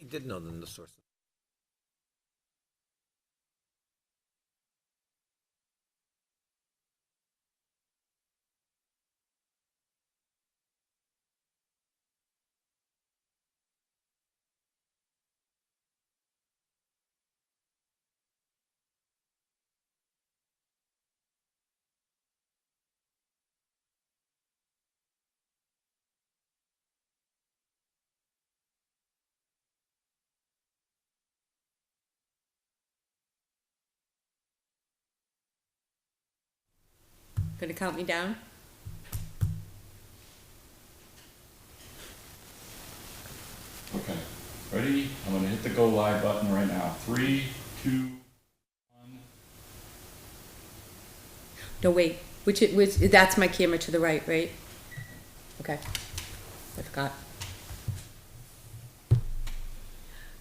He did know the source. Gonna count me down? Okay, ready? I'm gonna hit the go live button right now. 3, 2, 1. No, wait. Which, that's my camera to the right, right? Okay. I forgot.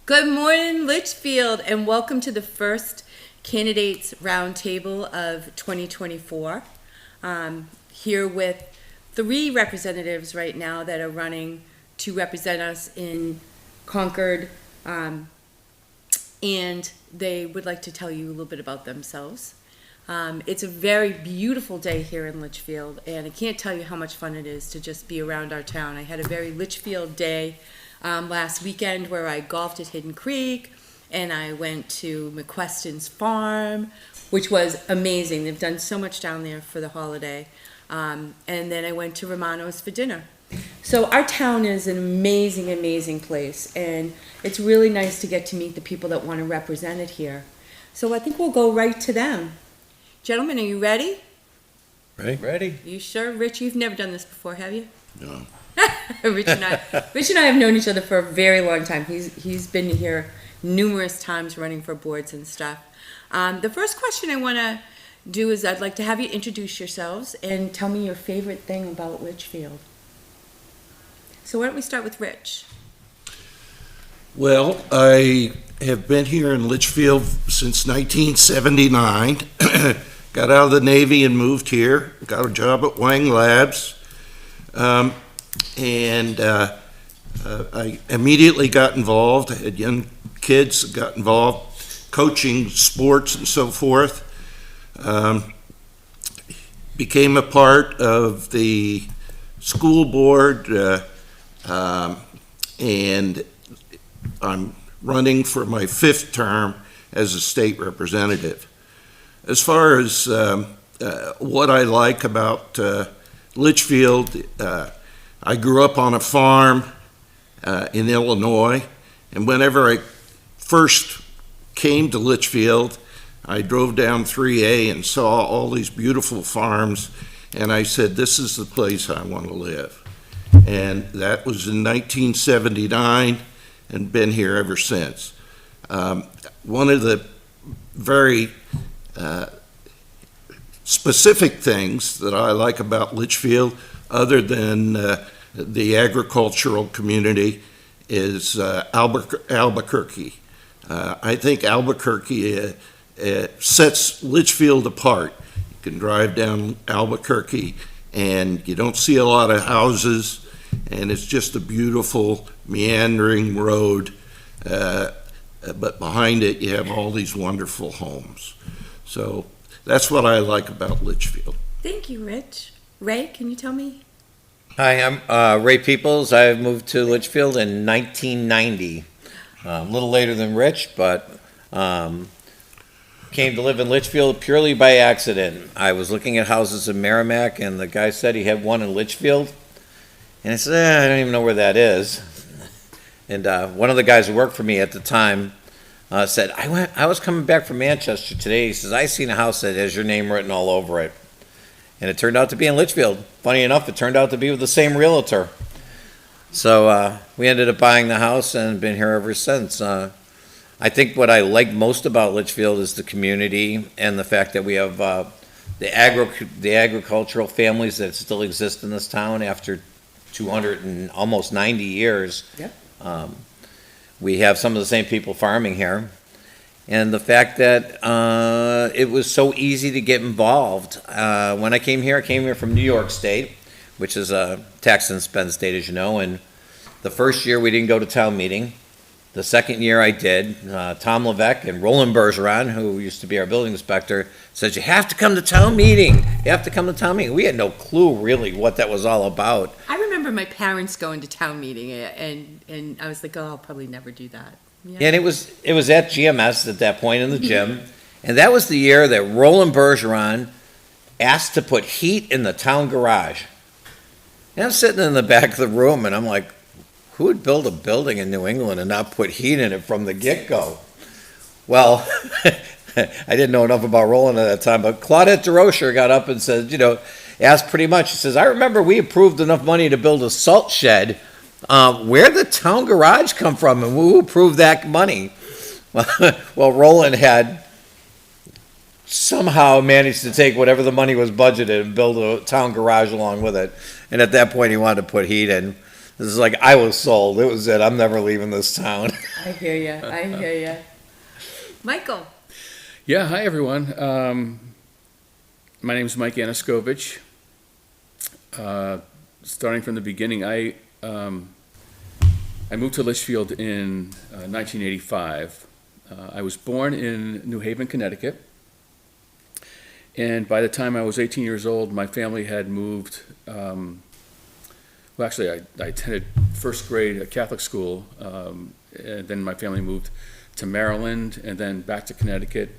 Good morning, Litchfield, and welcome to the first Candidates Roundtable of 2024. Here with 3 representatives right now that are running to represent us in Concord, and they would like to tell you a little bit about themselves. It's a very beautiful day here in Litchfield, and I can't tell you how much fun it is to just be around our town. I had a very Litchfield day last weekend where I golfed at Hidden Creek, and I went to McQuestion's farm, which was amazing. They've done so much down there for the holiday. And then I went to Romano's for dinner. So our town is an amazing, amazing place, and it's really nice to get to meet the people that want to represent it here. So I think we'll go right to them. Gentlemen, are you ready? Ready? You sure? Rich, you've never done this before, have you? No. Rich and I have known each other for a very long time. He's been here numerous times running for boards and stuff. The first question I want to do is I'd like to have you introduce yourselves and tell me your favorite thing about Litchfield. So why don't we start with Rich? Well, I have been here in Litchfield since 1979. Got out of the Navy and moved here. Got a job at Wang Labs. I immediately got involved. I had young kids, got involved coaching sports and so forth. Became a part of the school board, and I'm running for my 5th term as a state representative. As far as what I like about Litchfield, I grew up on a farm in Illinois, and whenever I first came to Litchfield, I drove down 3A and saw all these beautiful farms, and I said, this is the place I want to live. And that was in 1979, and been here ever since. One of the very specific things that I like about Litchfield, other than the agricultural community, is Albuquerque. I think Albuquerque sets Litchfield apart. You can drive down Albuquerque and you don't see a lot of houses, and it's just a beautiful meandering road, but behind it you have all these wonderful homes. So that's what I like about Litchfield. Thank you, Rich. Ray, can you tell me? Hi, I'm Ray Peoples. I moved to Litchfield in 1990. A little later than Rich, but came to live in Litchfield purely by accident. I was looking at houses in Merrimack, and the guy said he had one in Litchfield. And I said, I don't even know where that is. And one of the guys who worked for me at the time said, I was coming back from Manchester today. He says, I seen a house that has your name written all over it. And it turned out to be in Litchfield. Funny enough, it turned out to be with the same realtor. So we ended up buying the house and been here ever since. I think what I like most about Litchfield is the community and the fact that we have the agricultural families that still exist in this town after 200 and almost 90 years. Yeah. We have some of the same people farming here. And the fact that it was so easy to get involved. When I came here from New York State, which is a tax and spend state, as you know. And the first year we didn't go to town meeting. The second year I did, Tom Levesque and Roland Bergeron, who used to be our building inspector, said, you have to come to town meeting. You have to come to town meeting. We had no clue really what that was all about. I remember my parents going to town meeting, and I was like, oh, I'll probably never do that. Yeah. And it was at GMS at that point in the gym. And that was the year that Roland Bergeron asked to put heat in the town garage. And I'm sitting in the back of the room, and I'm like, who would build a building in New England and not put heat in it from the get-go? Well, I didn't know enough about Roland at that time, but Claudette DeRocher got up and said, asked pretty much, she says, I remember we approved enough money to build a salt shed. Where'd the town garage come from, and who approved that money? Well, Roland had somehow managed to take whatever the money was budgeted and build a town garage along with it. And at that point, he wanted to put heat in. This is like, I was sold. It was it. I'm never leaving this town. I hear you. Michael. Yeah, hi everyone. My name is Mike Anaskovich. Starting from the beginning, I moved to Litchfield in 1985. I was born in New Haven, Connecticut. And by the time I was 18 years old, my family had moved. Well, actually, I attended first grade at Catholic school, and then my family moved to Maryland, and then back to Connecticut,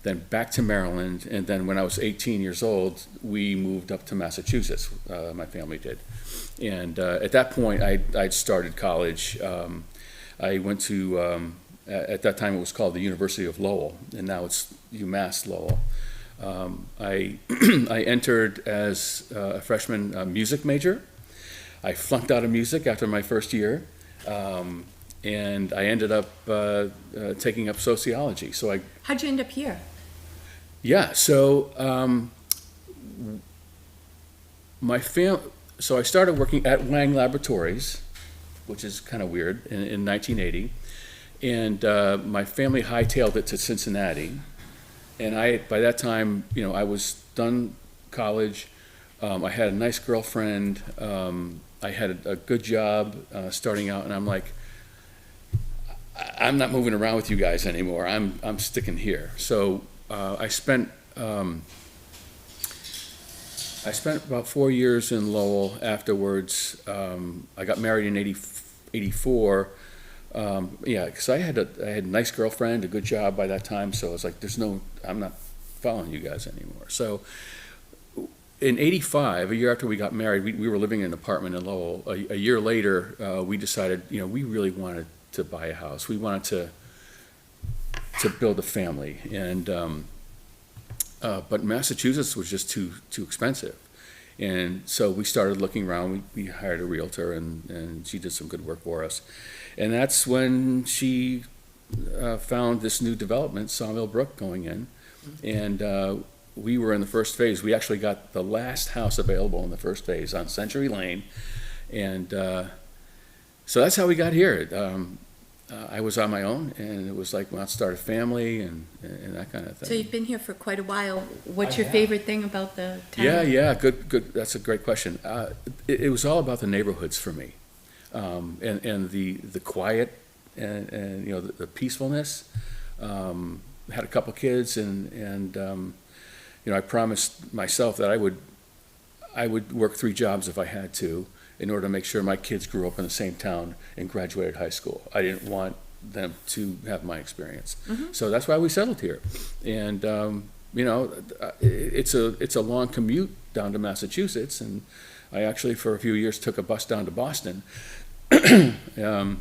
then back to Maryland, and then when I was 18 years old, we moved up to Massachusetts, my family did. And at that point, I'd started college. I went to, at that time it was called the University of Lowell, and now it's UMass Lowell. I entered as a freshman music major. I flunked out of music after my first year, and I ended up taking up sociology. So How'd you end up here? Yeah, so so I started working at Wang Laboratories, which is kind of weird, in 1980, and my family hightailed it to Cincinnati, and by that time, I was done college. I had a nice girlfriend. I had a good job starting out, and I'm like, I'm not moving around with you guys anymore. I'm sticking here. So I spent about 4 years in Lowell afterwards. I got married in 84. Because I had a nice girlfriend, a good job by that time. So I was like, I'm not following you guys anymore. So in 85, a year after we got married, we were living in an apartment in Lowell. A year later, we decided, we really wanted to buy a house. We wanted to build a family, and but Massachusetts was just too expensive, and so we started looking around. We hired a realtor, and she did some good work for us, and that's when she found this new development, Sawmill Brook, going in, and we were in the first phase. We actually got the last house available in the first phase on Century Lane, and so that's how we got here. I was on my own, and it was like, well, let's start a family and that kind of thing. So you've been here for quite a while. What's your favorite thing about the town? Yeah, good. That's a great question. It was all about the neighborhoods for me, and the quiet and the peacefulness. Had a couple kids, and I promised myself that I would work 3 jobs if I had to, in order to make sure my kids grew up in the same town and graduated high school. I didn't want them to have my experience. Mm-hmm. So that's why we settled here. And, it's a long commute down to Massachusetts, and I actually for a few years took a bus down to Boston to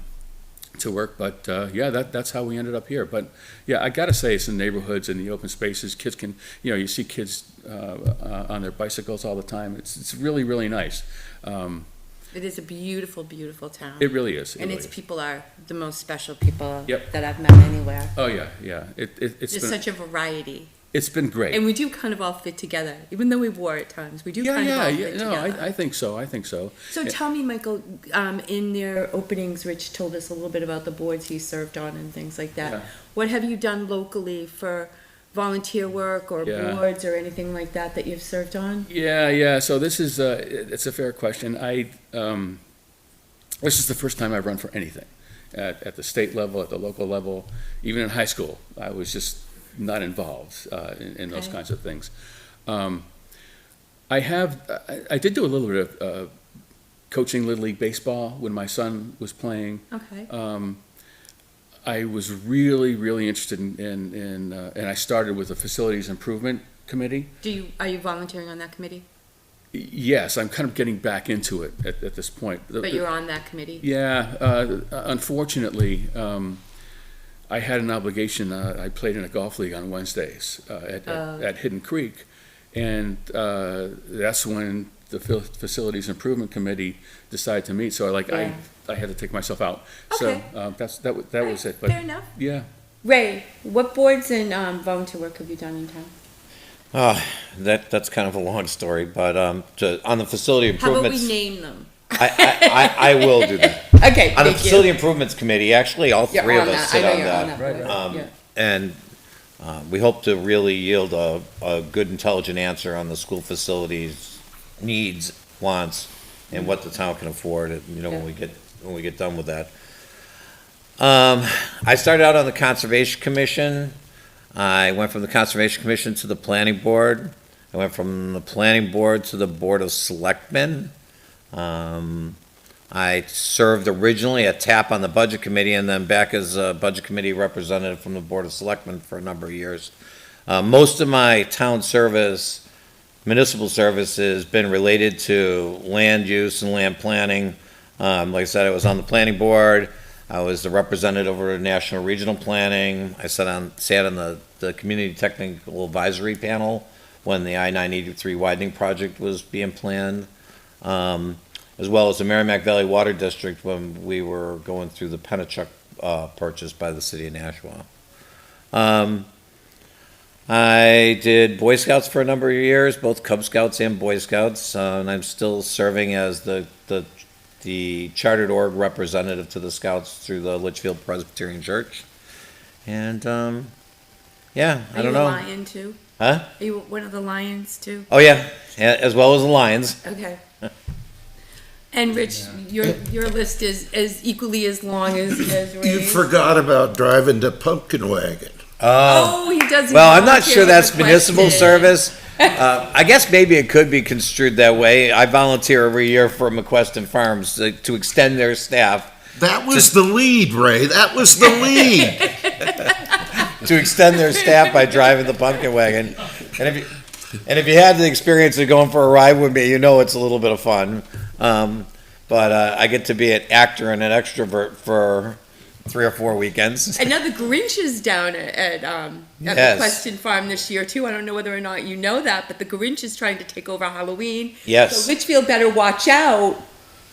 work, but that's how we ended up here. But yeah, I gotta say, it's the neighborhoods and the open spaces. Kids can, you see kids on their bicycles all the time. It's really, really nice. It is a beautiful, beautiful town. It really is. And its people are the most special people that I've met anywhere. Oh yeah. It's Just such a variety. It's been great. And we do kind of all fit together, even though we war at times. We do kind of all fit together. I think so. So tell me, Michael, in their openings, Rich told us a little bit about the boards he served on and things like that. Yeah. What have you done locally for volunteer work or boards or anything like that you've served on? Yeah. So this is it's a fair question. This is the first time I've run for anything, at the state level, at the local level, even in high school. I was just not involved in those Okay. kinds of things. I did do a little bit of coaching Little League Baseball when my son was playing. Okay. I was really, really interested in and I started with the Facilities Improvement Committee. Are you volunteering on that committee? Yes, I'm kind of getting back into it at this point. But you're on that committee? Yeah, unfortunately, I had an obligation. I played in a golf league on Wednesdays at Hidden Creek, and that's when the Facilities Improvement Committee decided to meet. So Yeah. I had to take myself out. Okay. So that was it. But Fair enough. yeah, Ray, what boards and volunteer work have you done in town? That's kind of a long story, but on the facility How about improvements, we name them? I will do that. Okay, On the thank Facility you. Improvements Committee, actually, all You're three of on us that. I sit know on you're on that. that board. Yeah. And we hope to really yield a good, intelligent answer on the school facilities needs, wants, and what the town can afford, when we get done with that. I started out on the Conservation Commission. I went from the Conservation Commission to the Planning Board. I went from the Planning Board to the Board of Selectmen. I served originally at TAP on the Budget Committee and then back as a Budget Committee representative from the Board of Selectmen for a number of years. Most of my town service, municipal service, has been related to land use and land planning. Like I said, I was on the Planning Board. I was the representative over National Regional Planning. I sat on the Community Technical Advisory Panel when the I-983 widening project was being planned, as well as the Merrimack Valley Water District when we were going through the Pennachuck purchase by the city of Nashua. I did Boy Scouts for a number of years, both Cub Scouts and Boy Scouts, and I'm still serving as the chartered org representative to the Scouts through the Litchfield Presbyterian Church. And, yeah, I don't know. Are you a lion too? Huh? Are you one of the lions too? Oh, yeah, as well as the Lions. Okay. And Rich, your list is as equally as long as You Ray's. forgot about driving the pumpkin wagon. Oh, he does. Well, I'm not sure volunteer that's as municipal requested. service. I guess maybe it could be construed that way. I volunteer every year for McQuestion Farms to extend their staff, That was the lead, Ray. That was the lead. by driving the pumpkin wagon. And if you had the experience of going for a ride with me, it's a little bit of fun. But I get to be an actor and an extrovert for 3 or 4 weekends. I know the Grinch is down at Yes. the Question Farm this year too. I don't know whether or not you know that, but the Grinch is trying to take over Halloween. Yes. So Litchfield better watch out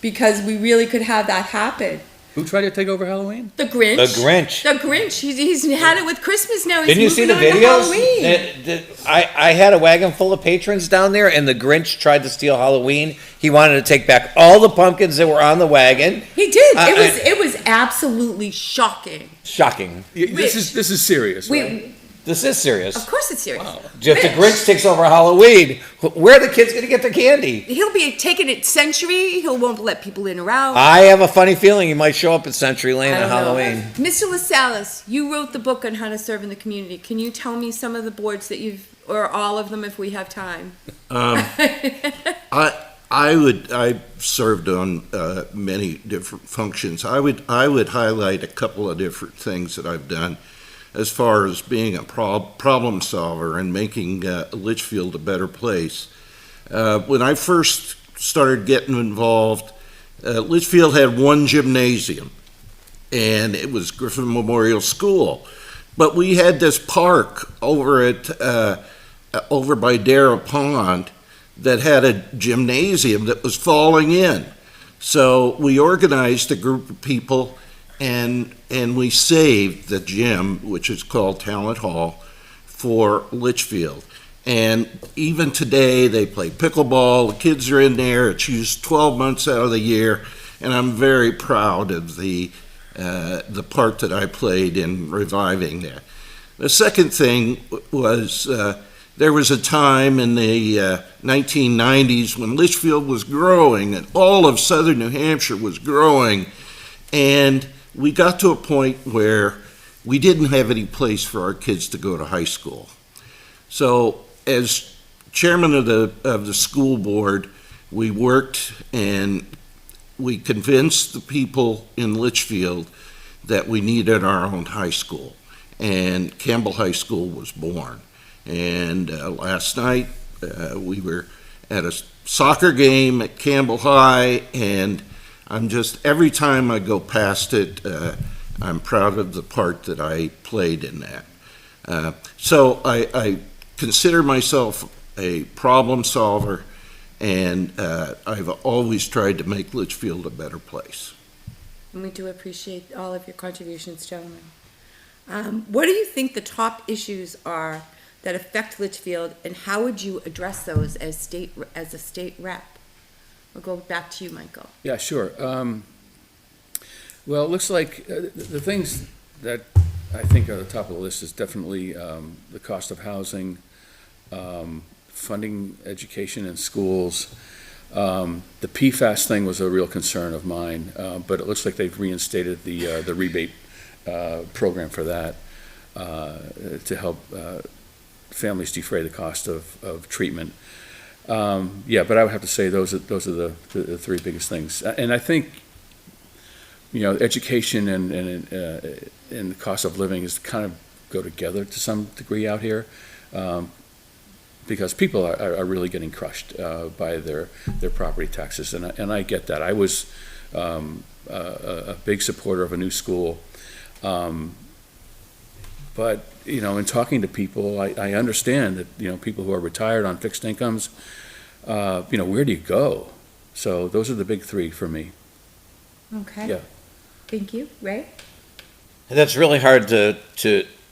because we really could have that happen. who tried to take over Halloween? The Grinch. The Grinch. The Grinch. He's had it with Christmas now. He's Didn't you see the moving on to videos? Halloween. I had a wagon full of patrons down there, and the Grinch tried to steal Halloween. He wanted to take back all the pumpkins that were on the wagon. He did. It was absolutely shocking. Shocking. This is serious, right? We, This is serious. of course, it's serious. If the Grinch takes over Halloween, where are the kids going to get their candy? He'll be taking it Century. He won't let people in or out. I have a funny feeling he might show up at Century Lane I on don't know. Halloween. Mr. LaSalle, you wrote the book on how to serve in the community. Can you tell me some of the boards that you've, or all of them if we have time? I served on many different functions. I would highlight a couple of different things that I've done as far as being a problem solver and making Litchfield a better place. When I first started getting involved, Litchfield had one gymnasium, and it was Griffin Memorial School. But we had this park over by Darrah Pond that had a gymnasium that was falling in. So we organized a group of people and we saved the gym, which is called Talent Hall, for Litchfield. And even today, they play pickleball. The kids are in there. It's used 12 months out of the year, and I'm very proud of the part that I played in reviving that. The second thing was there was a time in the 1990s when Litchfield was growing, and all of southern New Hampshire was growing, and we got to a point where we didn't have any place for our kids to go to high school. So as chairman of the school board, we worked and we convinced the people in Litchfield that we needed our own high school. And Campbell High School was born. And last night, we were at a soccer game at Campbell High, and every time I go past it, I'm proud of the part that I played in that. So I consider myself a problem solver, and I've always tried to make Litchfield a better place. And we do appreciate all of your contributions, gentlemen. What do you think the top issues are that affect Litchfield, and how would you address those as a state rep? We'll go back to you, Michael. Yeah, sure. Well, it looks like the things that I think are the top of the list is definitely the cost of housing, funding education in schools. The PFAS thing was a real concern of mine, but it looks like they've reinstated the rebate program for that to help families defray the cost of treatment. Yeah, but I would have to say those are the three biggest things. And I think, education and the cost of living is kind of go together to some degree out here, because people are really getting crushed by their property taxes, and I get that. I was a big supporter of a new school, but in talking to people, I understand that people who are retired on fixed incomes, where do you go? So those are the big three for me. Okay. Yeah. Thank you. Ray? That's really hard to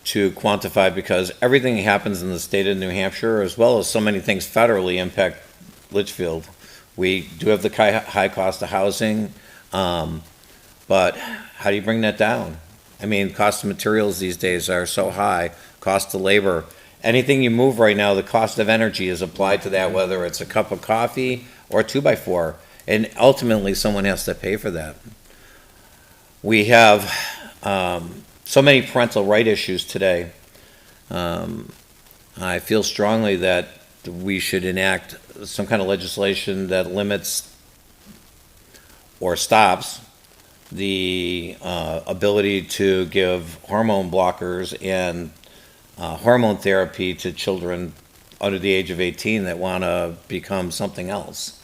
quantify, because everything happens in the state of New Hampshire, as well as so many things federally, impact Litchfield. We do have the high cost of housing, but how do you bring that down? I mean, cost of materials these days are so high, cost of labor. Anything you move right now, the cost of energy is applied to that, whether it's a cup of coffee or a 2x4, and ultimately someone has to pay for that. We have so many parental right issues today. I feel strongly that we should enact some kind of legislation that limits or stops the ability to give hormone blockers and hormone therapy to children under the age of 18 that want to become something else.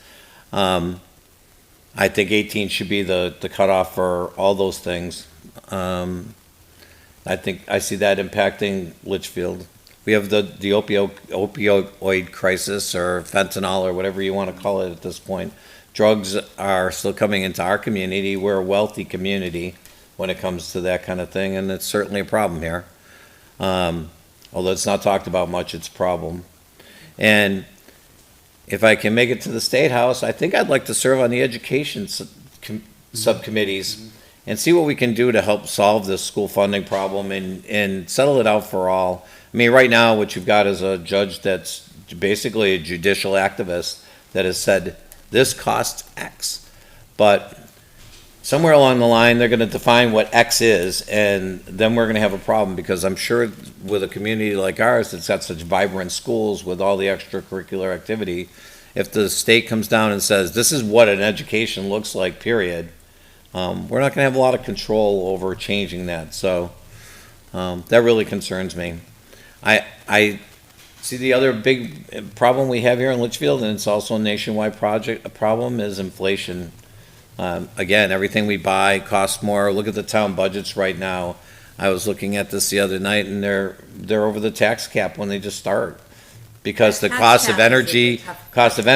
I think 18 should be the cutoff for all those things. I think I see that impacting Litchfield. We have the opioid crisis, or fentanyl, or whatever you want to call it at this point. Drugs are still coming into our community. We're a wealthy community when it comes to that kind of thing, and it's certainly a problem here. Although it's not talked about much, it's a problem. And if I can make it to the State House, I think I'd like to serve on the education subcommittees and see what we can do to help solve this school funding problem and settle it out for all. I mean, right now, what you've got is a judge that's basically a judicial activist that has said, this costs X. But somewhere along the line, they're going to define what X is, and then we're going to have a problem, because I'm sure with a community like ours that's got such vibrant schools with all the extracurricular activity, if the state comes down and says, this is what an education looks like, period, we're not going to have a lot of control over changing that. So that really concerns me. I see the other big problem we have here in Litchfield, and it's also a nationwide problem, is inflation. Again, everything we buy costs more. Look at the town budgets right now. I was looking at this the other night, and they're over the tax cap when they just start, because the cost of energy, cost of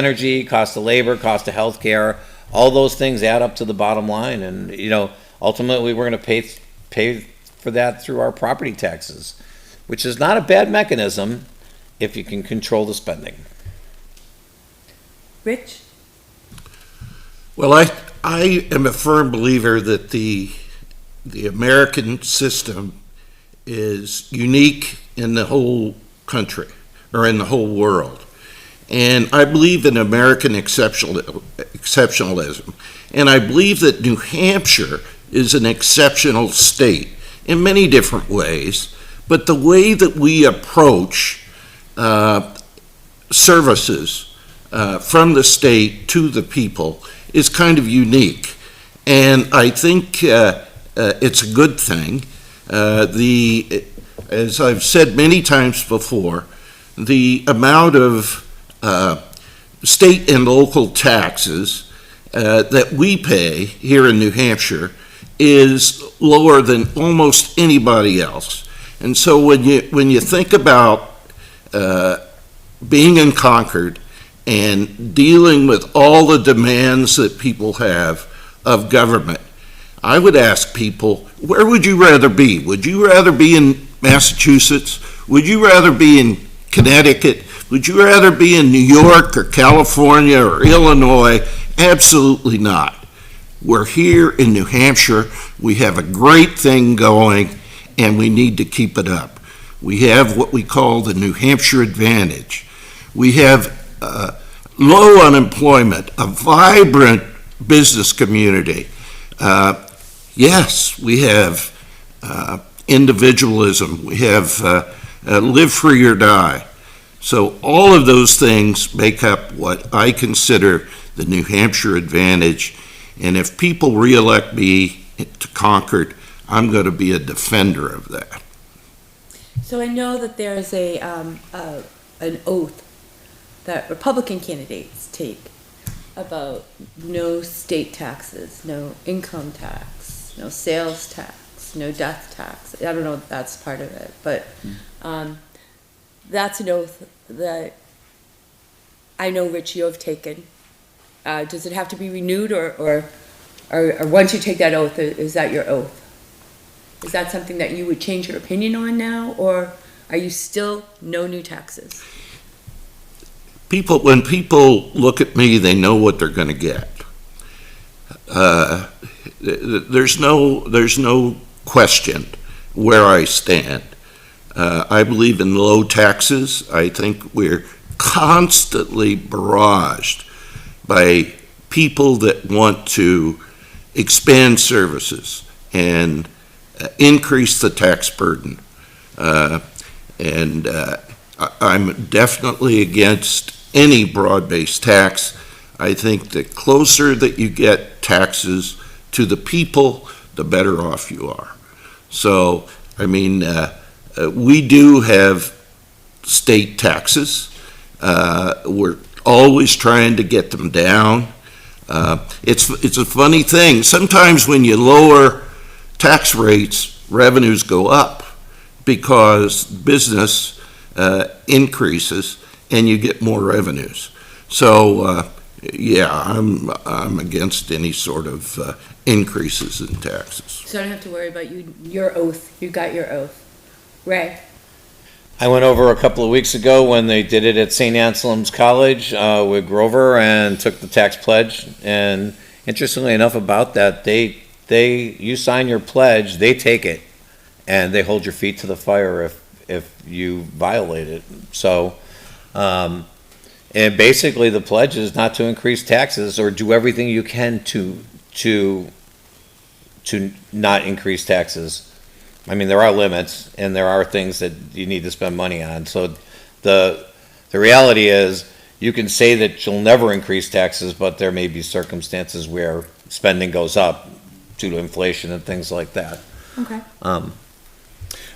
labor, cost of healthcare, all those things add up to the bottom line, and ultimately we're going to pay for that through our property taxes, which is not a bad mechanism if you can control the spending. Rich? Well, I am a firm believer that the American system is unique in the whole country, or in the whole world. And I believe in American exceptionalism. And I believe that New Hampshire is an exceptional state in many different ways, but the way that we approach services from the state to the people is kind of unique. And I think it's a good thing. As I've said many times before, the amount of state and local taxes that we pay here in New Hampshire is lower than almost anybody else. And so when you think about being in Concord and dealing with all the demands that people have of government, I would ask people, where would you rather be? Would you rather be in Massachusetts? Would you rather be in Connecticut? Would you rather be in New York or California or Illinois? Absolutely not. We're here in New Hampshire. We have a great thing going, and we need to keep it up. We have what we call the New Hampshire advantage. We have low unemployment, a vibrant business community. Yes, we have individualism. We have live free or die. So all of those things make up what I consider the New Hampshire advantage. And if people reelect me to Concord, I'm going to be a defender of that. So I know that there's an oath that Republican candidates take about no state taxes, no income tax, no sales tax, no death tax. I don't know if that's part of it, but that's an oath that I know, Rich, you have taken. Does it have to be renewed, or once you take that oath, is that your oath? Is that something that you would change your opinion on now, or are you still no new taxes? When people look at me, they know what they're going to get. There's no question where I stand. I believe in low taxes. I think we're constantly barraged by people that want to expand services and increase the tax burden. And I'm definitely against any broad-based tax. I think the closer that you get taxes to the people, the better off you are. So, I mean, we do have state taxes. We're always trying to get them down. It's a funny thing. Sometimes when you lower tax rates, revenues go up because business increases and you get more revenues. So, yeah, I'm against any sort of increases in taxes. So I don't have to worry about your oath. You got your oath. Ray? I went over a couple of weeks ago when they did it at St. Anselm's College with Grover and took the tax pledge. And interestingly enough about that, you sign your pledge, they take it, and they hold your feet to the fire if you violate it. So, and basically the pledge is not to increase taxes or do everything you can to not increase taxes. I mean, there are limits and there are things that you need to spend money on. So the reality is you can say that you'll never increase taxes, but there may be circumstances where spending goes up due to inflation and things like that. Okay.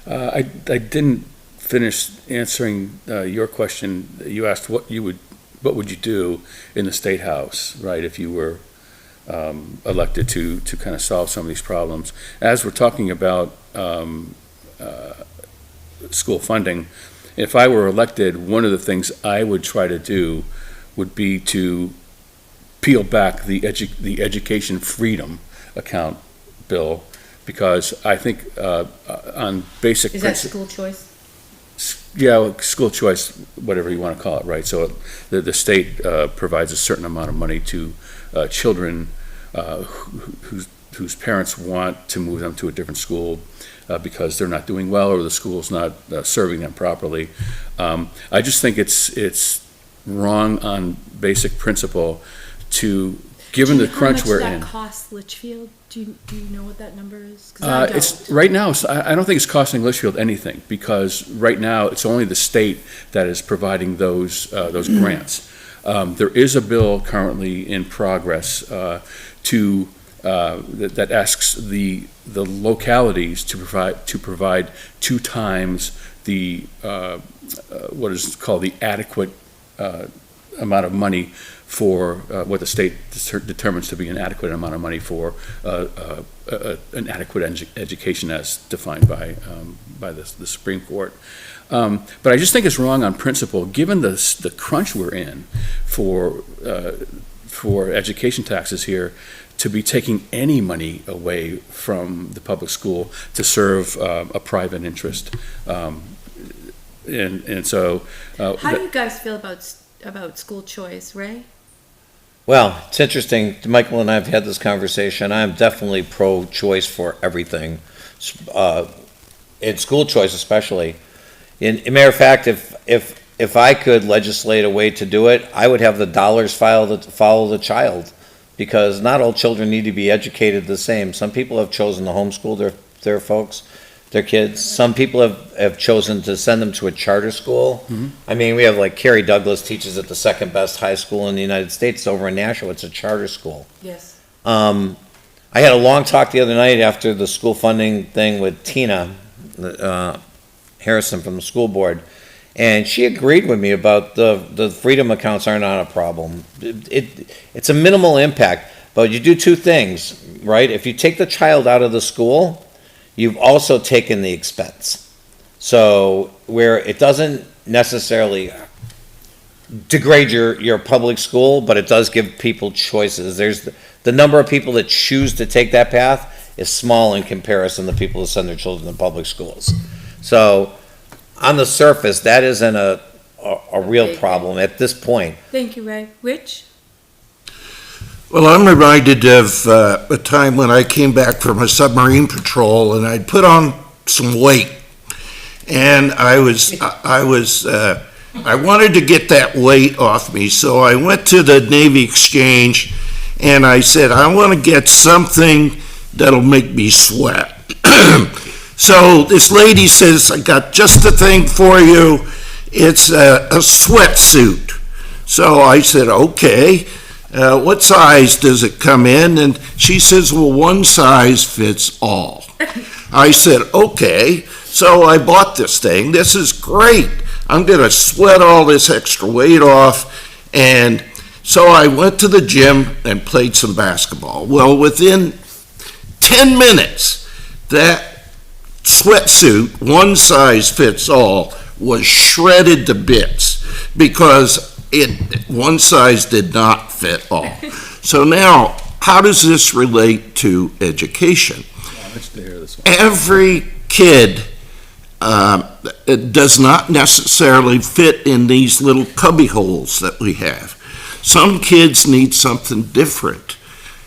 I didn't finish answering your question. You asked what would you do in the State House, right, if you were elected to kind of solve some of these problems. As we're talking about school funding, if I were elected, one of the things I would try to do would be to peel back the education freedom account bill, because I think on basic Is that school choice? Yeah, school choice, whatever you want to call it, right? So the state provides a certain amount of money to children whose parents want to move them to a different school because they're not doing well or the school's not serving them properly. I just think it's wrong on basic principle to given the crunch we're How much in. that costs Litchfield? Do you know what that number is? 'Cause I It's, don't. right now, I don't think it's costing Litchfield anything, because right now, it's only the state that is providing those grants. There is a bill currently in progress that asks the localities to provide 2 times the what is called the adequate amount of money for what the state determines to be an adequate amount of money for an adequate education as defined by the Supreme Court. But I just think it's wrong on principle, given the crunch we're in for education taxes here, to be taking any money away from the public school to serve a private interest. And so. How do you guys feel about school choice, Ray? Well, it's interesting. Michael and I have had this conversation. I'm definitely pro-choice for everything, in school choice especially. In matter of fact, if I could legislate a way to do it, I would have the dollars follow the child, because not all children need to be educated the same. Some people have chosen to homeschool their kids. Some people have chosen to send them to a charter school. Mm-hmm. I mean, we have like Carrie Douglas teaches at the second best high school in the United States over in Nashua. It's a charter school. Yes. I had a long talk the other night after the school funding thing with Tina Harrison from the school board, and she agreed with me about the freedom accounts are not a problem. It's a minimal impact, but you do 2 things, right? If you take the child out of the school, you've also taken the expense. So where it doesn't necessarily degrade your public school, but it does give people choices. There's the number of people that choose to take that path is small in comparison to people who send their children to public schools. So on the surface, that isn't a real problem at this point. Thank you, Ray. Rich? Well, I'm reminded of a time when I came back from a submarine patrol and I'd put on some weight, and I wanted to get that weight off me, so I went to the Navy Exchange and I said, I want to get something that'll make me sweat. So this lady says, I got just the thing for you. It's a sweatsuit. So I said, okay. What size does it come in? And she says, well, one size fits all. I said, okay. So I bought this thing. This is great. I'm going to sweat all this extra weight off. And so I went to the gym and played some basketball. Well, within 10 minutes, that sweatsuit, one size fits all, was shredded to bits because one size did not fit all. So now, how does this relate to education? Every kid does not necessarily fit in these little cubby holes that we have. Some kids need something different.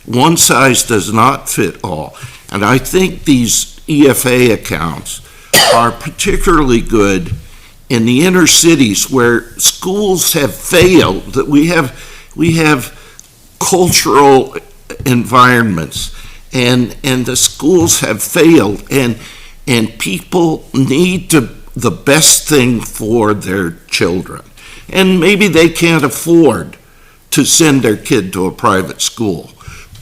One size does not fit all. And I think these EFA accounts are particularly good in the inner cities where schools have failed, that we have cultural environments and the schools have failed, and people need the best thing for their children. And maybe they can't afford to send their kid to a private school.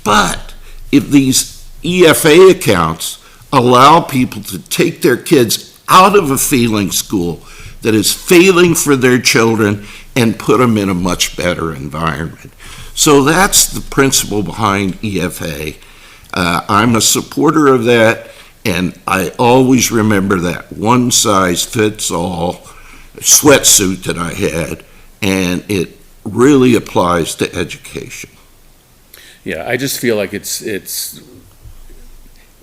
But if these EFA accounts allow people to take their kids out of a failing school that is failing for their children and put them in a much better environment. So that's the principle behind EFA. I'm a supporter of that, and I always remember that one size fits all sweatsuit that I had, and it really applies to education. Yeah, I just feel like it's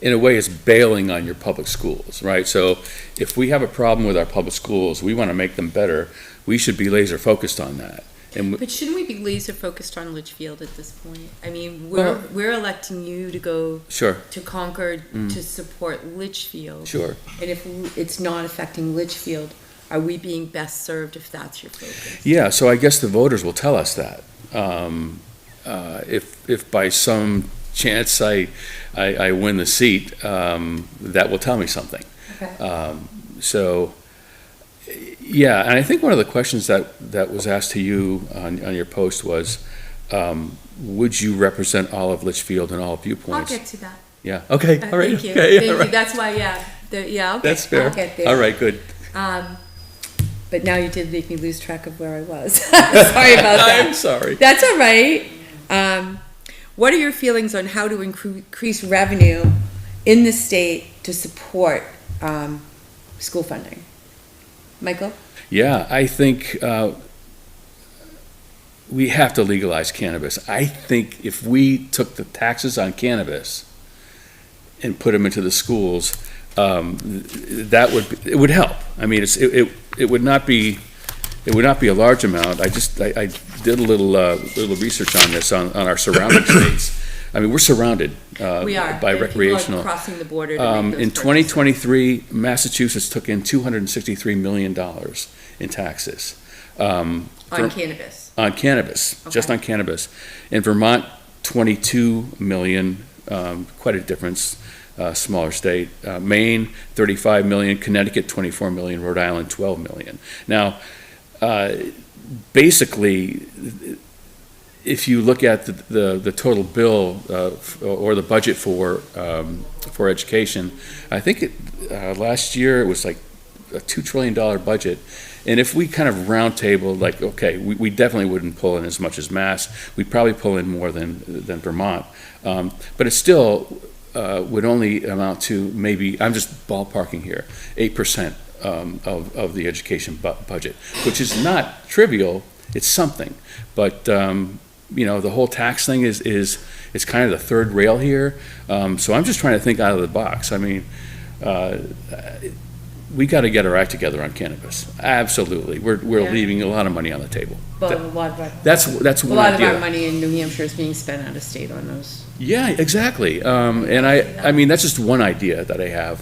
in a way, it's bailing on your public schools, right? So if we have a problem with our public schools, we want to make them better, we should be laser focused on that. But shouldn't we be laser focused on Litchfield at this point? I mean, we're electing you to go to Concord to support Litchfield. Sure. And if it's not affecting Litchfield, are we being best served if that's your focus? Yeah, so I guess the voters will tell us that. if by some chance I win the seat, that will tell me something. Okay. So, yeah, and I think one of the questions that was asked to you on your post was, would you represent all of Litchfield and all I'll viewpoints? get to that. Yeah, okay, all right. Thank you. Okay, Thank all you. right. That's why, yeah, okay. That's fair. I'll get there. All right, good. But now you did make me lose track of where I was. Sorry about that. I'm sorry. That's all right. What are your feelings on how to increase revenue in the state to support school funding? Michael? Yeah, I think we have to legalize cannabis. I think if we took the taxes on cannabis and put them into the schools, it would help. I mean, it would not be a large amount. I did a little research on this on our surrounding states. I mean, we're surrounded We are. by And recreational. people are crossing the border to make those In purchases. 2023, Massachusetts took in $263 million in taxes. On cannabis. On cannabis, just Okay. on cannabis. In Vermont, 22 million, quite a difference, smaller state. Maine, 35 million, Connecticut, 24 million, Rhode Island, 12 million. Now, basically, if you look at the total bill or the budget for education, I think last year it was like a $2 trillion budget. And if we kind of round table, like, okay, we definitely wouldn't pull in as much as Mass. We'd probably pull in more than Vermont. But it still would only amount to maybe, I'm just ballparking here, 8% of the education budget, which is not trivial. It's something. But, the whole tax thing is kind of the third rail here. So I'm just trying to think out of the box. I mean, we got to get our act together on cannabis. Absolutely. We're Yeah. leaving a lot of money on the table. Well, a lot of our, That's a one lot of our idea. money in New Hampshire is being spent out of state on those. Yeah, exactly. And I mean, that's just one idea that I have.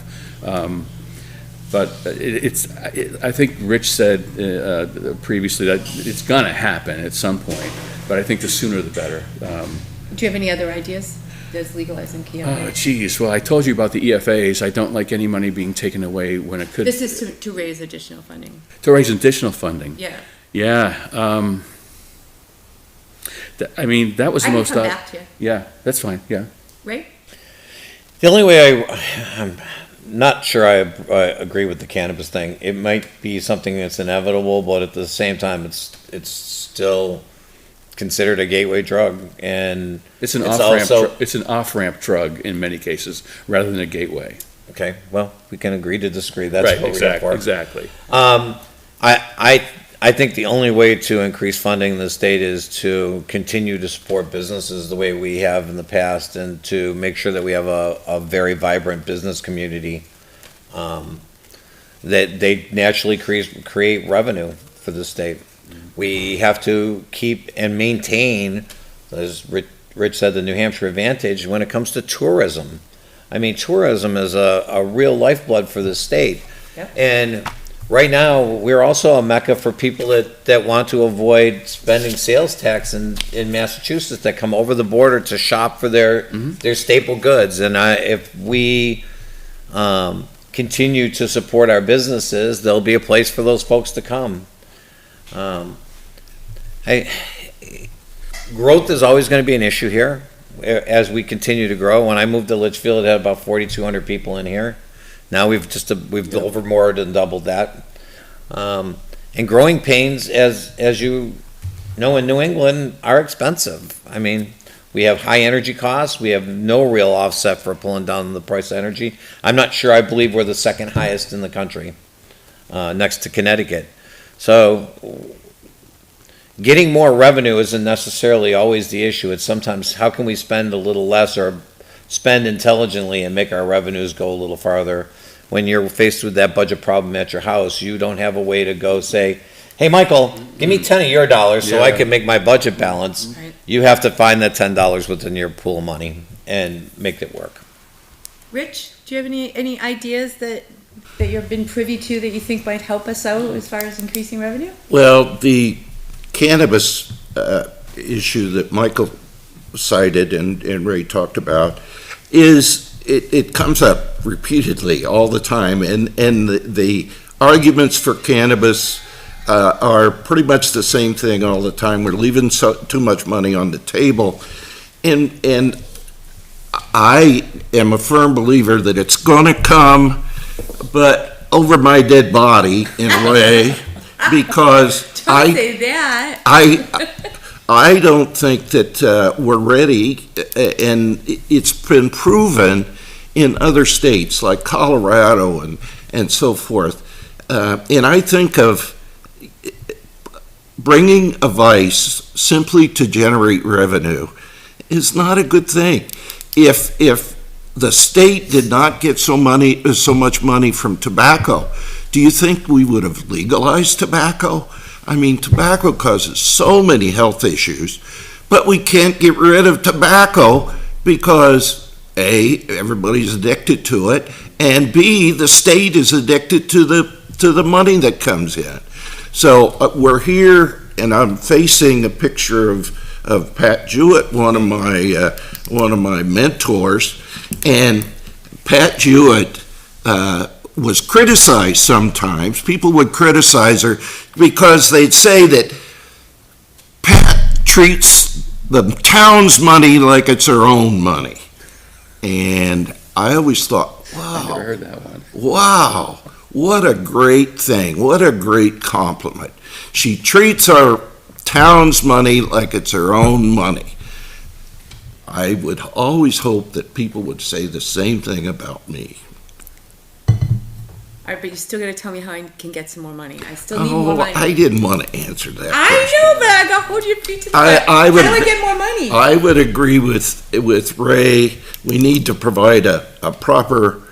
But I think Rich said previously that it's gonna happen at some point, but I think the sooner the better. Do you have any other ideas? Does legalizing Oh, cannabis? geez, well, I told you about the EFAs. I don't like any money being taken away when it could, This is to raise additional funding. to raise additional funding. Yeah. Yeah, I mean, that was I the can most. come back to you, Yeah, that's fine, yeah. right? The only way I'm not sure I agree with the cannabis thing. It might be something that's inevitable, but at the same time, it's still considered a gateway drug, and It's an It's off-ramp, also- it's an off-ramp drug in many cases, rather than a gateway. okay, well, we can agree to disagree. That's Right, what we're here for. exactly. I think the only way to increase funding in the state is to continue to support businesses the way we have in the past, and to make sure that we have a very vibrant business community, that they naturally create revenue for the state. We have to keep and maintain, as Rich said, the New Hampshire advantage when it comes to tourism. I mean, tourism is a real lifeblood for the state. Yep. And right now, we're also a mecca for people that want to avoid spending sales tax in Massachusetts, that come over the border to shop for their staple goods. And if we continue to support our businesses, there'll be a place for those folks to come. Growth is always going to be an issue here as we continue to grow. When I moved to Litchfield, it had about 4,200 people in here. Now we've over more than doubled that. And growing pains, as you know, in New England, are expensive. I mean, we have high energy costs. We have no real offset for pulling down the price of energy. I'm not sure. I believe we're the second highest in the country, next to Connecticut. So getting more revenue isn't necessarily always the issue. It's sometimes how can we spend a little less or spend intelligently and make our revenues go a little farther. When you're faced with that budget problem at your house, you don't have a way to go say, hey, Michael, give me 10 of your dollars so I Yeah. can make my budget balance. Right. You have to find that $10 within your pool of money and make it work. Rich, do you have any ideas that you've been privy to that you think might help us out as far as increasing revenue? Well, the cannabis issue that Michael cited and Ray talked about is it comes up repeatedly all the time, and the arguments for cannabis are pretty much the same thing all the time. We're leaving too much money on the table, and I am a firm believer that it's going to come, but over my dead body in a way, because Don't say that. I don't think that we're ready, and it's been proven in other states like Colorado and so forth. And I think of bringing a vice simply to generate revenue is not a good thing. If the state did not get so much money from tobacco, do you think we would have legalized tobacco? I mean, tobacco causes so many health issues, but we can't get rid of tobacco because A, everybody's addicted to it, and B, the state is addicted to the money that comes in. So we're here, and I'm facing a picture of Pat Jewett, one of my mentors, and Pat Jewett was criticized sometimes. People would criticize her because they'd say that Pat treats the town's money like it's her own money. And I always thought, wow. I never heard that one. Wow, what a great thing. What a great compliment. She treats our town's money like it's her own money. I would always hope that people would say the same thing about me. All right, but you're still going to tell me how I can get some more money. I still need more money. I didn't want to answer that. I know, but I got to hold your feet to the fire. I would, how do I get more money? I would agree with Ray. We need to provide a proper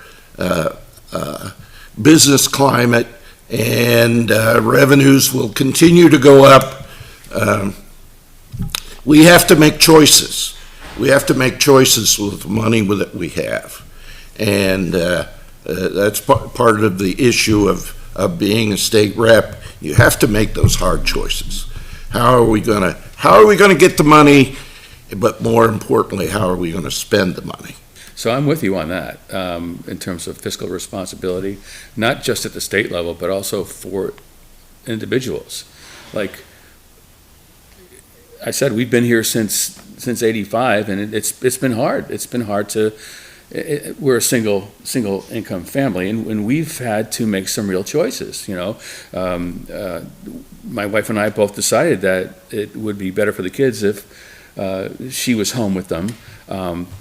business climate, and revenues will continue to go up. We have to make choices. We have to make choices with the money that we have. And that's part of the issue of being a state rep. You have to make those hard choices. How are we gonna get the money? But more importantly, how are we gonna spend the money? So I'm with you on that, in terms of fiscal responsibility, not just at the state level, but also for individuals. Like I said, we've been here since '85, and it's been hard. It's been hard to. We're a single income family, and we've had to make some real choices. You know, my wife and I both decided that it would be better for the kids if she was home with them.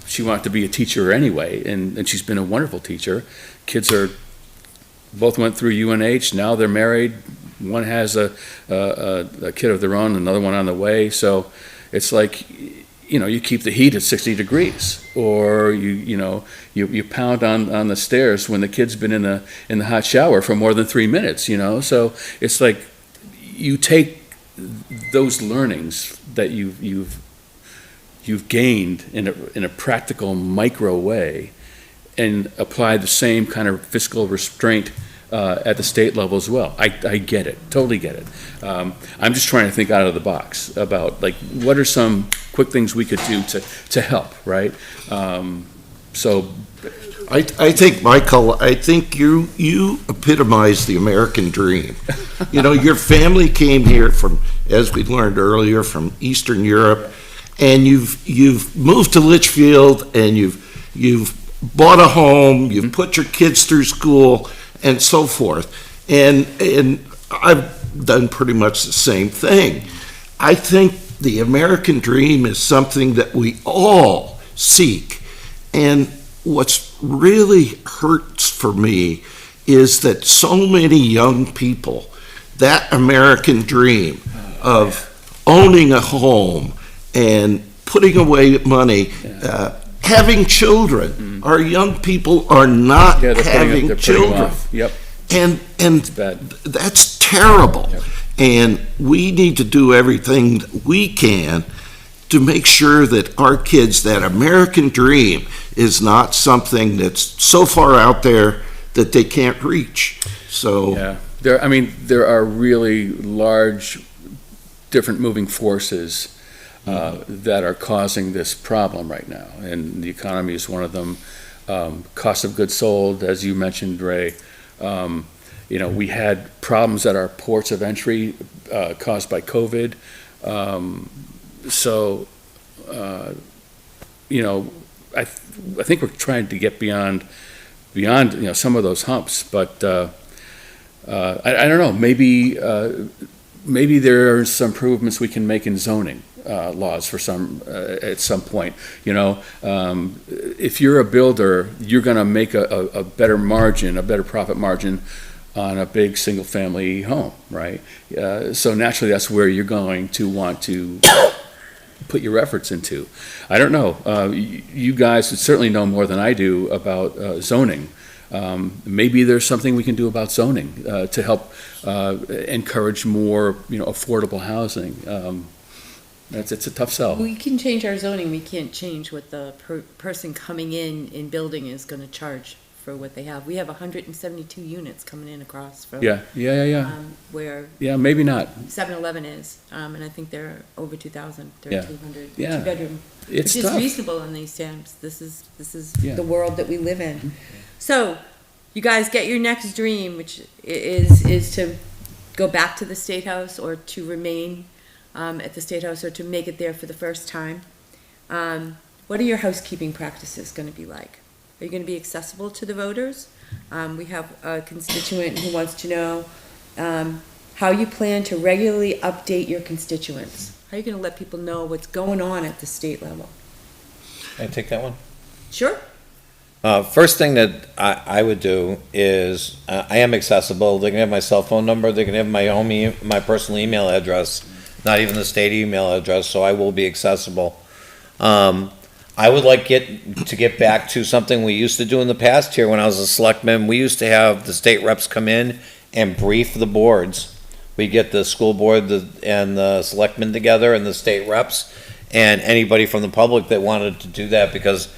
She wanted to be a teacher anyway, and she's been a wonderful teacher. Kids both went through UNH. Now they're married. One has a kid of their own, another one on the way. So it's like, you know, you keep the heat at 60 degrees, or you pound on the stairs when the kid's been in the hot shower for more than 3 minutes. You know, so it's like you take those learnings that you've gained in a practical micro way, and apply the same kind of fiscal restraint at the state level as well. I get it, totally get it. I'm just trying to think out of the box about, like, what are some quick things we could do to help, right? So I think, Michael, you epitomize the American dream. You know, your family came here from, as we learned earlier, from Eastern Europe, and you've moved to Litchfield, and you've bought a home, you've put your kids through school, and so forth. And I've done pretty much the same thing. I think the American dream is something that we all seek. And what's really hurts for me is that so many young people, that American dream of owning a home and putting away money, having children. Our young people are not having children. Yep. And bad. that's terrible. Yep. And we need to do everything that we can to make sure that our kids, that American dream, is not something that's so far out there that they can't reach. So yeah, there are really large, different moving forces that are causing this problem right now, and the economy is one of them. Cost of goods sold, as you mentioned, Ray. We had problems at our ports of entry caused by COVID. I think we're trying to get beyond some of those humps, but I don't know. Maybe there are some improvements we can make in zoning laws for at some point. If you're a builder, you're going to make a better margin, a better profit margin on a big single-family home, right? So naturally, that's where you're going to want to put your efforts into. I don't know. You guys would certainly know more than I do about zoning. Maybe there's something we can do about zoning to help encourage more, affordable housing. It's a tough sell. We can change our zoning. We can't change what the person coming in building is going to charge for what they have. We have 172 units coming in across from Yeah. where Yeah, maybe not. 7-Eleven is, and I think they're over 2,000, Yeah. 3,200, Yeah. two-bedroom, It's which is tough. reasonable in these times. This is Yeah. the world that we live in. So, you guys get your next dream, which is to go back to the State House or to remain at the State House or to make it there for the first time. What are your housekeeping practices going to be like? Are you going to be accessible to the voters? We have a constituent who wants to know how you plan to regularly update your constituents. How are you going to let people know what's going on at the state level? Can I take that one? Sure. First thing that I would do is, I am accessible. They can have my cell phone number, they can have my personal email address, not even the state email address, so I will be accessible. I would like to get back to something we used to do in the past here when I was a selectman. We used to have the state reps come in and brief the boards. We get the school board and the selectmen together and the state reps and anybody from the public that wanted to do that, because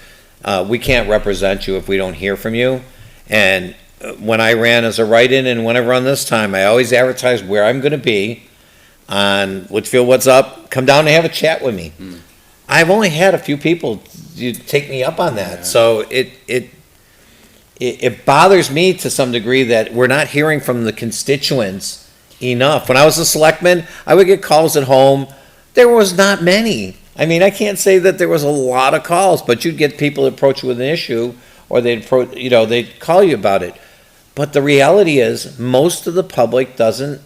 we can't represent you if we don't hear from you. And when I ran as a write-in and when I run this time, I always advertise where I'm going to be on Litchfield What's Up. Come down and have a chat with me. I've only had a few people take me up on that, so it bothers me to some degree that we're not hearing from the constituents enough. When I was a selectman, I would get calls at home. There was not many. I mean, I can't say that there was a lot of calls, but you'd get people that approach you with an issue, or they'd call you about it. But the reality is, most of the public doesn't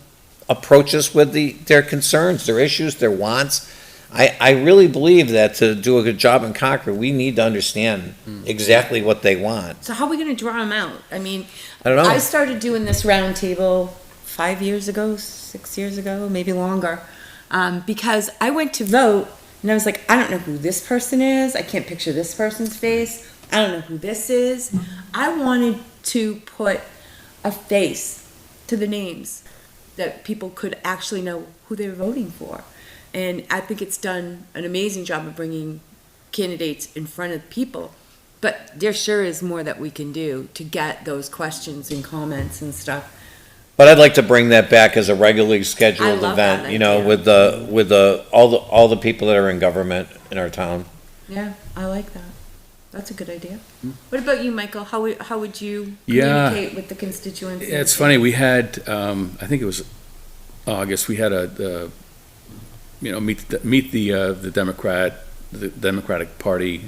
approach us with their concerns, their issues, their wants. I really believe that to do a good job in Concord, we need to understand exactly what they want. So how are we going to draw them out? I mean, I don't know. I started doing this roundtable 5 years ago, 6 years ago, maybe longer, because I went to vote and I was like, I don't know who this person is. I can't picture this person's face. I don't know who this is. I wanted to put a face to the names that people could actually know who they were voting for. And I think it's done an amazing job of bringing candidates in front of people. But there sure is more that we can do to get those questions and comments and stuff. But I'd like to bring that back as a regularly scheduled I love that event, idea. with all the people that are in government in our town. Yeah, I like that. That's a good idea. What about you, Michael? How would you Yeah. communicate with the constituents? It's funny, we had, I think it was August, we had meet the Democratic Party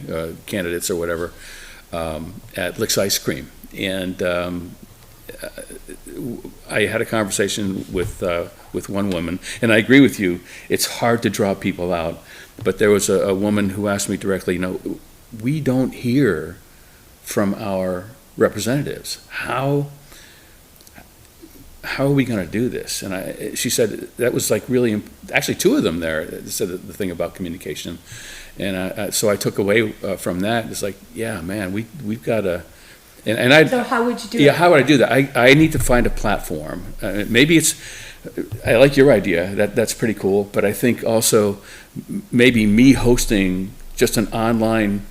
candidates or whatever at Lick's Ice Cream, and I had a conversation with one woman, and I agree with you. It's hard to draw people out, but there was a woman who asked me directly, we don't hear from our representatives. How are we going to do this? And she said that was like really, actually two of them there said the thing about communication. And so I took away from that. It's like, yeah, man, we've got to, So how would you do it? Yeah, how would I do that? I need to find a platform. Maybe I like your idea, that's pretty cool, but I think also maybe me hosting just an online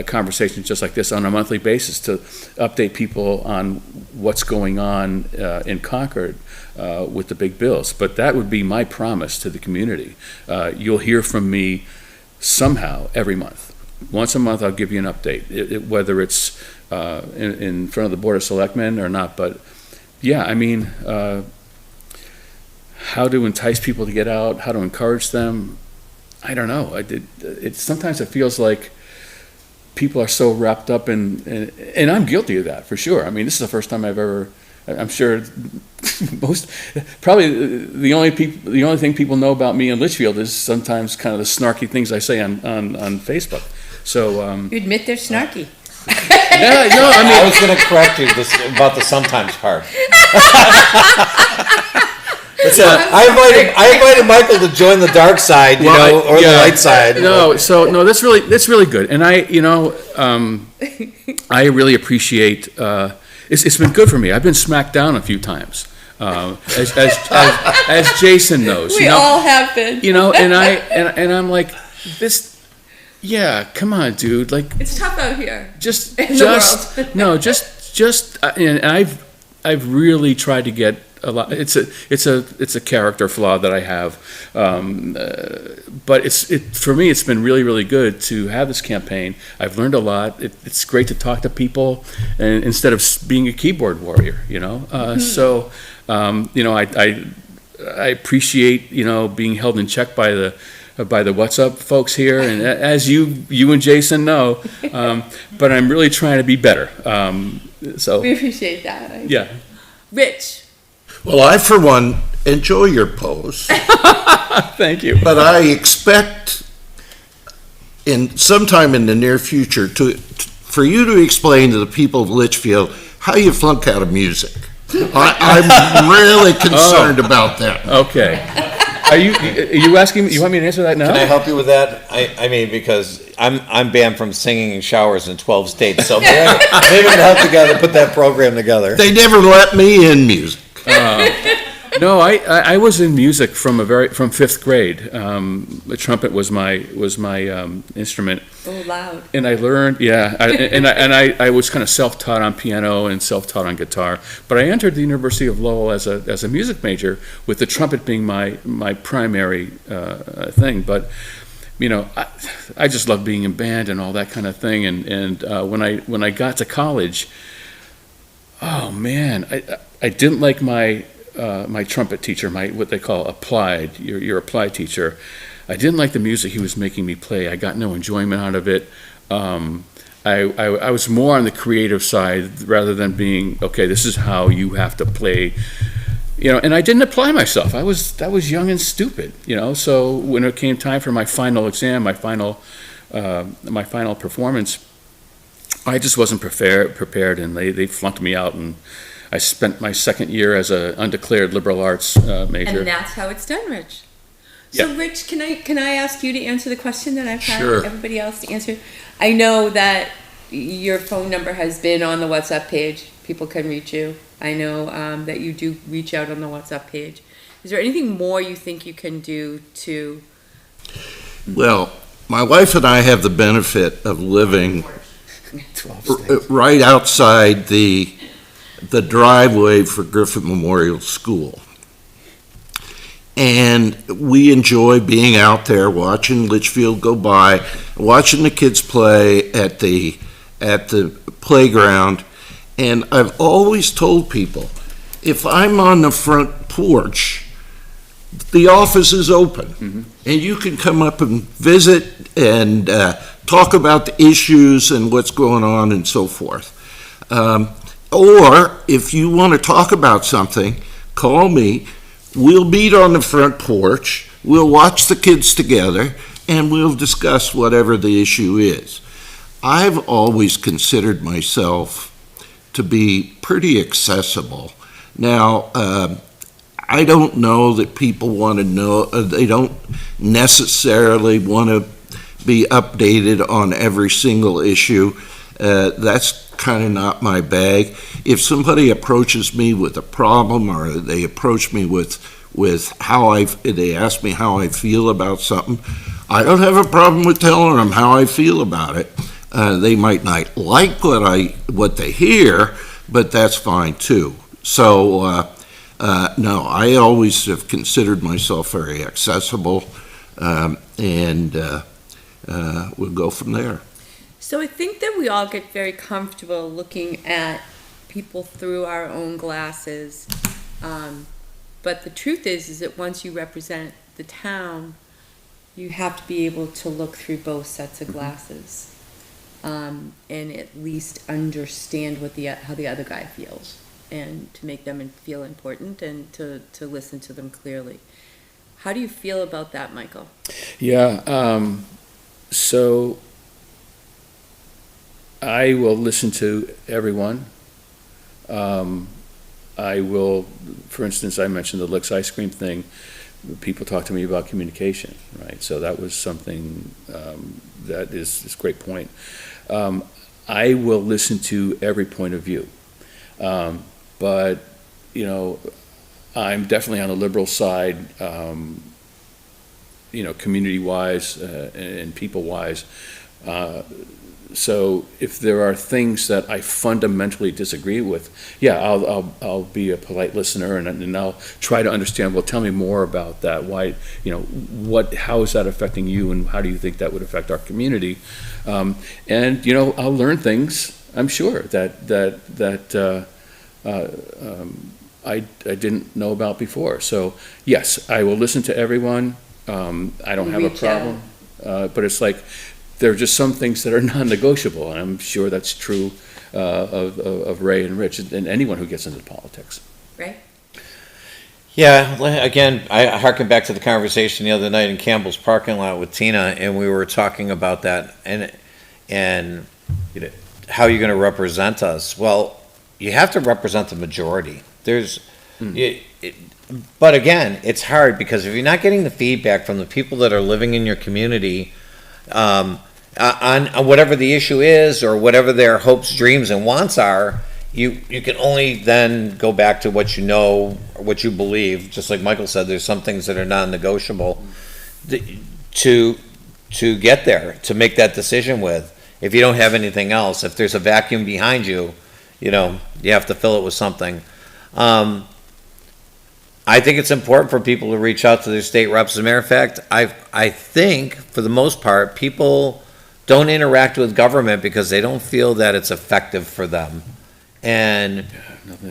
conversations just like this on a monthly basis to update people on what's going on in Concord with the big bills. But that would be my promise to the community. You'll hear from me somehow every month. Once a month, I'll give you an update, whether it's in front of the Board of Selectmen or not. But yeah, I mean, how to entice people to get out, how to encourage them, I don't know. Sometimes it feels like people are so wrapped up and I'm guilty of that for sure. I mean, this is the first time I've ever, I'm sure probably the only thing people know about me in Litchfield is sometimes kind of the snarky things I say on Facebook. So, You admit they're snarky. yeah, no, I mean, I was gonna correct you about the sometimes part. I invited Michael to join the dark side, or the light side. No, that's really good, and I really appreciate. It's been good for me. I've been smacked down a few times, as Jason knows. We all have been. And I'm like this. Yeah, come on, dude. Like It's tough out here. And I've really tried to get a lot. It's a character flaw that I have, but for me it's been really, really good to have this campaign. I've learned a lot. It's great to talk to people, and instead of being a keyboard warrior, So, I appreciate being held in check by the What's Up folks here, and as you and Jason know, but I'm really trying to be better. So We appreciate that. yeah. Rich. Well, I, for one, enjoy your posts, Thank you. but I expect sometime in the near future for you to explain to the people of Litchfield how you flunk out of music. I'm really concerned about that. Okay. Are you asking me? You want me to answer that now? Can I help you with that? I mean, because I'm banned from singing in showers in 12 states, so maybe we can help together put that program together. They never let me in music. No, I was in music from fifth grade. The trumpet was my instrument, Oh, loud. and I learned. Yeah, I was kind of self-taught on piano and self-taught on guitar. But I entered the University of Lowell as a music major, with the trumpet being my primary thing. But I just love being in band and all that kind of thing. And when I got to college, oh man, I didn't like my trumpet teacher, what they call applied, your applied teacher. I didn't like the music he was making me play. I got no enjoyment out of it. I was more on the creative side rather than being, okay, this is how you have to play. And I didn't apply myself. I was young and stupid, so when it came time for my final exam, my final performance, I just wasn't prepared, and they flunked me out, and I spent my second year as an undeclared liberal arts major. And that's how it's done, Rich. So, Yeah. Rich, can I ask you to answer the question that I've had Sure. everybody else to answer? I know that your phone number has been on the WhatsApp page. People can reach you. I know that you do reach out on the WhatsApp page. Is there anything more you think you can do to... Well, my wife and I have the benefit of living 12 states. right outside the driveway for Griffith Memorial School. And we enjoy being out there, watching Litchfield go by, watching the kids play at the playground. And I've always told people, if I'm on the front porch, the office is open, and you can come up and visit and talk about the issues and what's going on and so forth. Or if you want to talk about something, call me. We'll meet on the front porch, we'll watch the kids together, and we'll discuss whatever the issue is. I've always considered myself to be pretty accessible. Now, I don't know that people want to know, they don't necessarily want to be updated on every single issue. That's kind of not my bag. If somebody approaches me with a problem, or they approach me with they ask me how I feel about something, I don't have a problem with telling them how I feel about it. They might not like what they hear, but that's fine too. So, no, I always have considered myself very accessible, and we'll go from there. So I think that we all get very comfortable looking at people through our own glasses. But the truth is that once you represent the town, you have to be able to look through both sets of glasses, and at least understand how the other guy feels, and to make them feel important and to listen to them clearly. How do you feel about that, Michael? Yeah, so I will listen to everyone. I will, for instance, I mentioned the Licks ice cream thing. People talk to me about communication, right? So that was something that is a great point. I will listen to every point of view. But, you know, I'm definitely on the liberal side, you know, community-wise and people-wise. So if there are things that I fundamentally disagree with, yeah, I'll be a polite listener and I'll try to understand, well, tell me more about that. Why, you know, how is that affecting you and how do you think that would affect our community? And, you know, I'll learn things, I'm sure, that I didn't know about before. So yes, I will listen to everyone. I don't have a problem, but it's like, there are just some things that are non-negotiable, and I'm sure that's true of Ray and Rich and anyone who gets into politics. Right? Yeah, again, I harken back to the conversation the other night in Campbell's parking lot with Tina, and we were talking about that and you know, how you're going to represent us. Well, you have to represent the majority. But again, it's hard because if you're not getting the feedback from the people that are living in your community, on whatever the issue is or whatever their hopes, dreams, and wants are, you can only then go back to what you know or what you believe. Just like Michael said, there's some things that are non-negotiable to get there, to make that decision with. If you don't have anything else, if there's a vacuum behind you, you know, you have to fill it with something. I think it's important for people to reach out to their state reps. As a matter of fact, I think for the most part, people don't interact with government because they don't feel that it's effective for them. And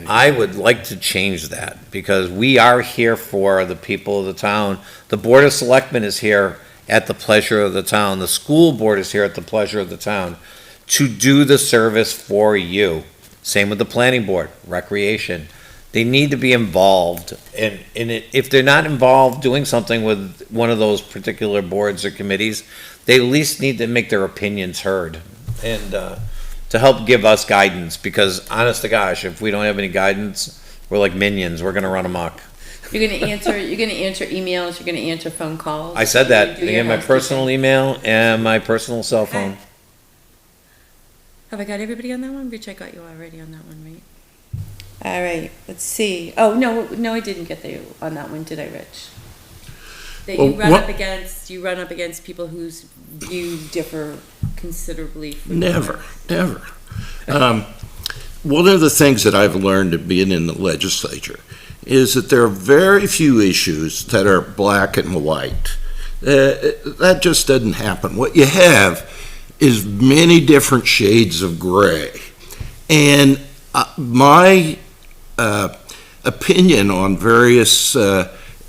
I would like to change that because we are here for the people of the town. The Board of Selectmen is here at the pleasure of the town. The school board is here at the pleasure of the town to do the service for you. Same with the planning board, recreation. They need to be involved, and if they're not involved doing something with one of those particular boards or committees, they at least need to make their opinions heard and to help give us guidance, because honest to gosh, if we don't have any guidance, we're like minions, we're gonna run amok. You're gonna answer emails, you're gonna answer phone calls. I said that, Do I your have my personal email and my personal cell phone. Okay. Have I got everybody on that one? Rich, I got you already on that one, right? All right, let's see. Oh, no, I didn't get you on that one, did I, Rich? That you run up against people whose views differ considerably from Never. One of the things that I've learned of being in the legislature is that there are very few issues that are black and white. That just doesn't happen. What you have is many different shades of gray. And my opinion on various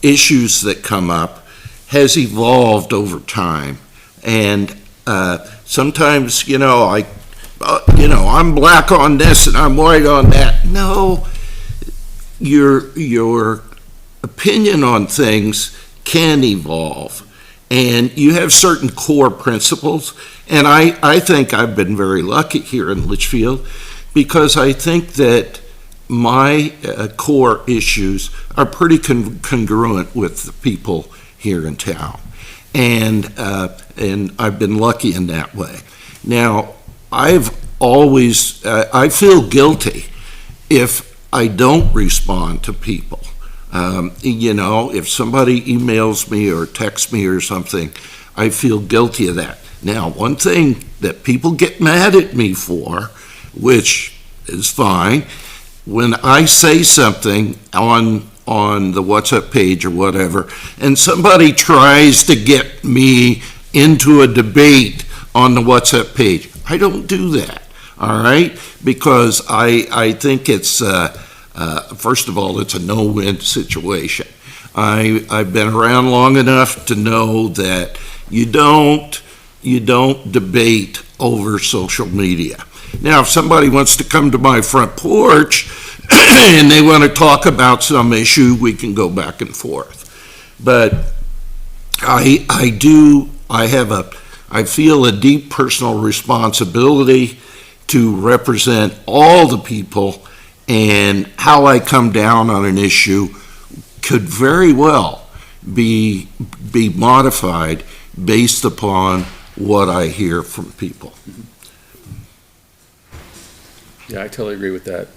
issues that come up has evolved over time. And sometimes, I'm black on this and I'm white on that. No, your opinion on things can evolve. And you have certain core principles. And I think I've been very lucky here in Litchfield, because I think that my core issues are pretty congruent with the people here in town. And I've been lucky in that way. Now, I've always, I feel guilty if I don't respond to people. If somebody emails me or texts me or something, I feel guilty of that. Now, one thing that people get mad at me for, which is fine, when I say something on the WhatsApp page or whatever, and somebody tries to get me into a debate on the WhatsApp page, I don't do that, all right? Because I think it's, first of all, it's a no-win situation. I've been around long enough to know that you don't debate over social media. Now, if somebody wants to come to my front porch and they want to talk about some issue, we can go back and forth. But I feel a deep personal responsibility to represent all the people, and how I come down on an issue could very well be modified based upon what I hear from people. Yeah, I totally agree with that.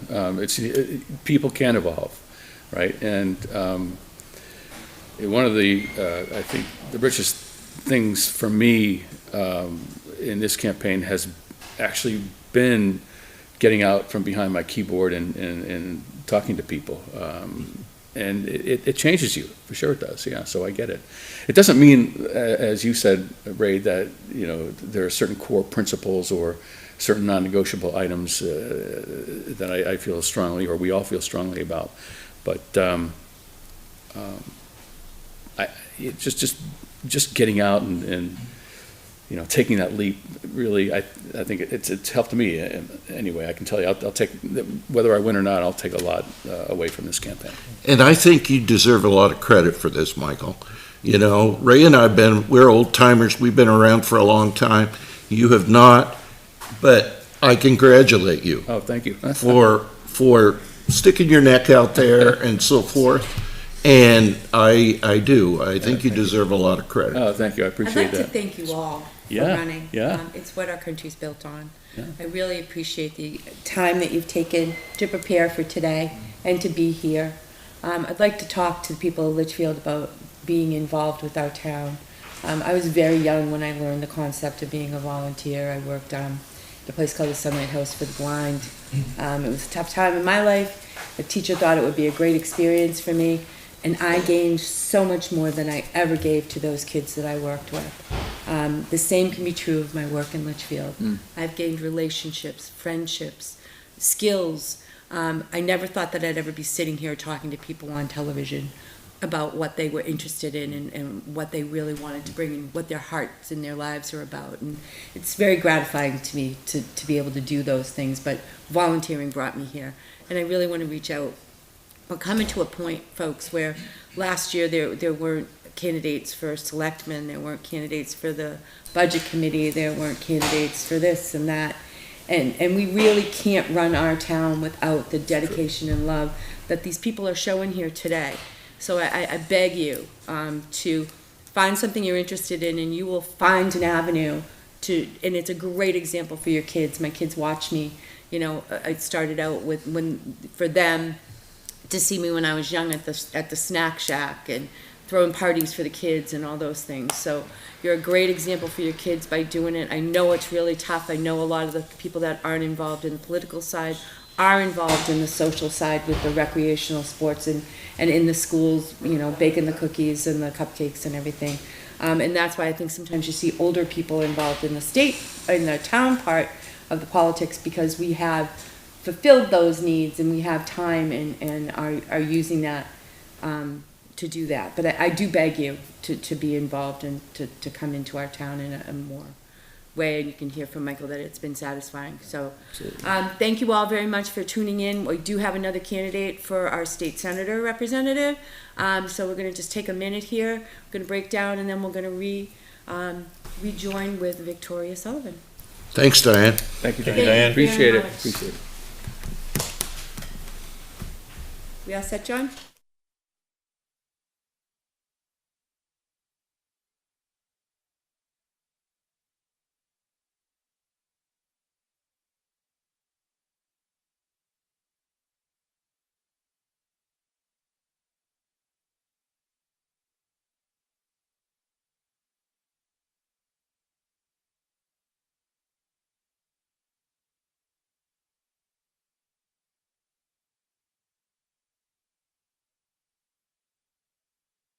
People can evolve, right? And one of the, I think, the richest things for me in this campaign has actually been getting out from behind my keyboard and talking to people. And it changes you, for sure it does, yeah, so I get it. It doesn't mean, as you said, Ray, that, there are certain core principles or certain non-negotiable items that I feel strongly, or we all feel strongly about. But just getting out and taking that leap, really, I think it's helped me anyway. I can tell you, I'll take, whether I win or not, I'll take a lot away from this campaign. And I think you deserve a lot of credit for this, Michael. Ray and we're old timers. We've been around for a long time. You have not, but I congratulate you. Oh, thank you. for sticking your neck out there and so forth. And I do. I think you deserve a lot of credit. Oh, thank you. I I'd appreciate like to that. thank you all for Yeah, running. yeah. It's what our country's built on. Yeah. I really appreciate the time that you've taken to prepare for today and to be here. I'd like to talk to the people of Litchfield about being involved with our town. I was very young when I learned the concept of being a volunteer. I worked at a place called the Sunlight House for the Blind. It was a tough time in my life. The teacher thought it would be a great experience for me, and I gained so much more than I ever gave to those kids that I worked with. The same can be true of my work in Litchfield. I've gained relationships, friendships, skills. I never thought that I'd ever be sitting here talking to people on television about what they were interested in and what they really wanted to bring and what their hearts and their lives are about. And it's very gratifying to me to be able to do those things, but volunteering brought me here. And I really want to reach out. We're coming to a point, folks, where last year there weren't candidates for selectmen, there weren't candidates for the budget committee, there weren't candidates for this and that. And we really can't run our town without the dedication and love that these people are showing here today. So I beg you to find something you're interested in, and you will find an avenue to, and it's a great example for your kids. My kids watch me. I started out for them to see me when I was young at the snack shack and throwing parties for the kids and all those things. So you're a great example for your kids by doing it. I know it's really tough. I know a lot of the people that aren't involved in the political side are involved in the social side with the recreational sports and in the schools, baking the cookies and the cupcakes and everything. And that's why I think sometimes you see older people involved in the town part of the politics, because we have fulfilled those needs and we have time and are using that to do that. But I do beg you to be involved and to come into our town in a more way, and you can hear from Michael that it's been satisfying. So thank you all very much for tuning in. We do have another candidate for our state senator representative, so we're going to just take a minute here. We're going to break down, and then we're going to rejoin with Victoria Sullivan. Thanks, Diane. Thank you, Thank you Diane. very Appreciate it. much. Appreciate it. We all set, John?